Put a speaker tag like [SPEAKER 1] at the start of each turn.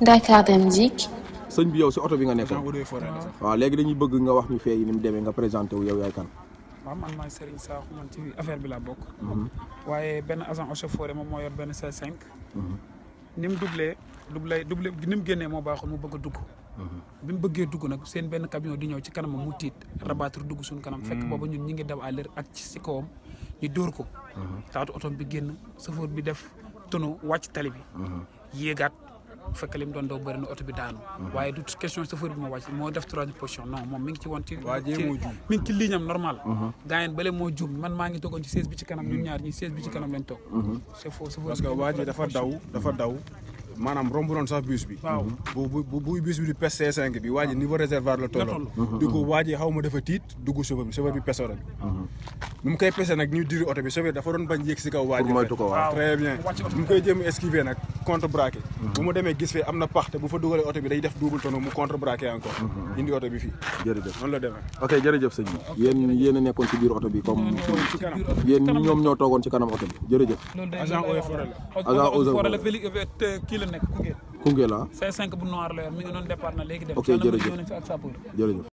[SPEAKER 1] Dakar Dem Dikk.
[SPEAKER 2] sëñ bi yow si oto bi nga nekkoon. waaw léegi dañuy bëgg nga wax ñu fee yi ni mu demee nga présenté wu yow yaay kan.
[SPEAKER 3] waaw man maay Serigne Sakho man ci affaire bi laa bokk. waaye benn agent eaux et forêts moom moo yor benn C5. ni mu doublé ni mu génnee moo baaxul mu bëgg a dugg. bi mu bëggee dugg nag seen benn camion di ñëw ci kanam mu tiit rabattre dugg suñu kanam. fekk booba ñun ñi ngi daw à l'heure ak ci kawam ñu dóor ko. taatu oto bi génn chauffeur bi def tonneau wàcc tali bi. yéegaat fekk li mu doon daw bëri na oto bi daanu. waaye du question chauffeur bi moo wàcc moo def troisième position non moom mi ngi ci woon ci mi ngi ci ligne am normal. gaayen bale moo juum man maa ngi toogoon ci siège bi ci kanam ñun ñaar ñi siège bi ci kanam lañ toog. c'est faux chauffeur
[SPEAKER 4] parce que waa ji dafa daw maanaam romb doon sax bus bi.
[SPEAKER 3] waaw
[SPEAKER 4] bu bus bi di pes C5 bi waa ji niveau réservoir la tolloon. du ko waa ji xaw ma dafa tiit dugg chauffeur bi pesoon bi. nu mu koy pese nag ñu diri oto bi chauffeur dafa doon bañ yéeg si kaw waa ji.
[SPEAKER 2] moytu ko waaw
[SPEAKER 4] très bien bu mu koy jéem esquiver nag contre braqué. bu mu demee gis fee am na pax te bu fa dugalee oto bi day def double tonneau mu contre braqué encore. indi oto bi fii.
[SPEAKER 2] jërëjëf
[SPEAKER 4] noonu la demee.
[SPEAKER 2] ok jërëjëf sëñ bi yéen a nekkoon ci biir oto bi comme yéen ñoom ñoo toogoon ci kanam oto bi jërëjëf.
[SPEAKER 4] agent eaux et forêt la.
[SPEAKER 3] agent eaux et forêt la kii la nekk
[SPEAKER 2] Koungheul la
[SPEAKER 3] C5 bu noir la yor mi ngi noonu départ na léegi dem.
[SPEAKER 2] ok jërëjëf jërëjëf.